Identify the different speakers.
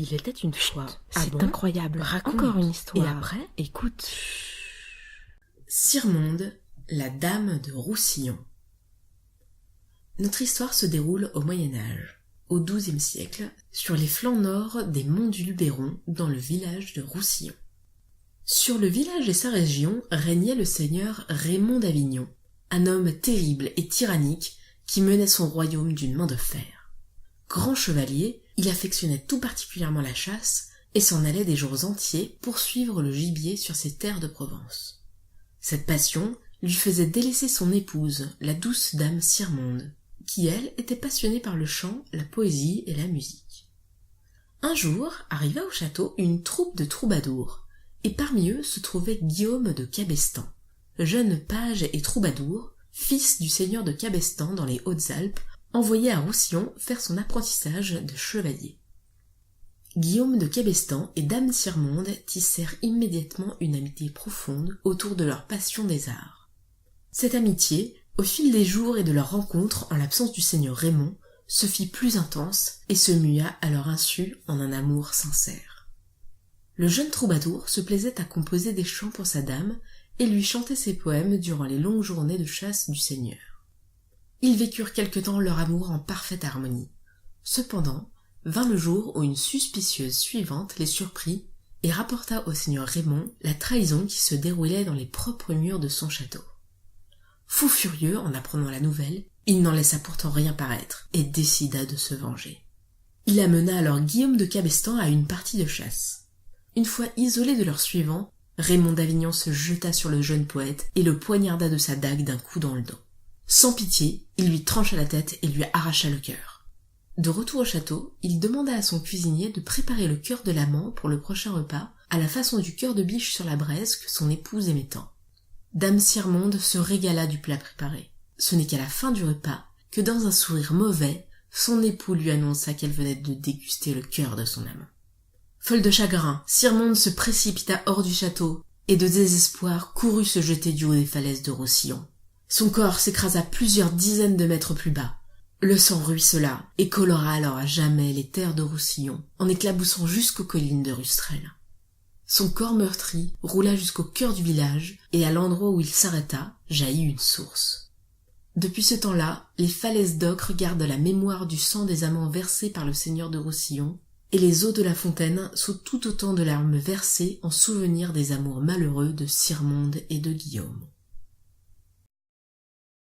Speaker 1: Il était une fois.
Speaker 2: C'est incroyable.
Speaker 1: Raconte.
Speaker 2: Encore une histoire.
Speaker 1: Et après,
Speaker 2: écoute.
Speaker 3: Sirmonde, la dame de Roussillon. Notre histoire se déroule au Moyen-Âge, au XIIe siècle, sur les flancs nord des monts du Luberon, dans le village de Roussillon. Sur le village et sa région régnait le seigneur Raymond d'Avignon, un homme terrible et tyrannique qui menait son royaume d'une main de fer. Grand chevalier, il affectionnait tout particulièrement la chasse et s'en allait des jours entiers poursuivre le gibier sur ses terres de Provence. Cette passion lui faisait délaisser son épouse, la douce dame Sirmonde, qui, elle, était passionnée par le chant, la poésie et la musique. Un jour, arriva au château une troupe de troubadours, et parmi eux se trouvait Guillaume de Cabestan, jeune page et troubadour, fils du seigneur de Cabestan dans les Hautes-Alpes, envoyé à Roussillon faire son apprentissage de chevalier. Guillaume de Cabestan et dame Sirmonde tissèrent immédiatement une amitié profonde autour de leur passion des arts. Cette amitié, au fil des jours et de leur rencontre en l'absence du seigneur Raymond, se fit plus intense et se mua à leur insu en un amour sincère. Le jeune troubadour se plaisait à composer des chants pour sa dame et lui chantait ses poèmes durant les longues journées de chasse du seigneur. Ils vécurent quelque temps leur amour en parfaite harmonie. Cependant, vint le jour où une suspicieuse suivante les surprit et rapporta au seigneur Raymond la trahison qui se déroulait dans les propres murs de son château. Fou furieux en apprenant la nouvelle, il n'en laissa pourtant rien paraître et décida de se venger. Il amena alors Guillaume de Cabestan à une partie de chasse. Une fois isolé de leurs suivants, Raymond d'Avignon se jeta sur le jeune poète et le poignarda de sa dague d'un coup dans le dos. Sans pitié, il lui trancha la tête et lui arracha le cœur. De retour au château, il demanda à son cuisinier de préparer le cœur de l'amant pour le prochain repas, à la façon du cœur de biche sur la braise que son épouse aimait tant. Dame Sirmonde se régala du plat préparé. Ce n'est qu'à la fin du repas que, dans un sourire mauvais, son époux lui annonça qu'elle venait de déguster le cœur de son amant. Folle de chagrin, Sirmonde se précipita hors du château et de désespoir courut se jeter du haut des falaises de Roussillon. Son corps s'écrasa plusieurs dizaines de mètres plus bas. Le sang ruissela et colora alors à jamais les terres de Roussillon en éclaboussant jusqu'aux collines de Rustrel. Son corps meurtri roula jusqu'au cœur du village et à l'endroit où il s'arrêta jaillit une source. Depuis ce temps-là, les falaises d'Ocre gardent la mémoire du sang des amants versés par le seigneur de Roussillon et les eaux de la fontaine sont tout autant de larmes versées en souvenir des amours malheureux de Sirmonde et de Guillaume.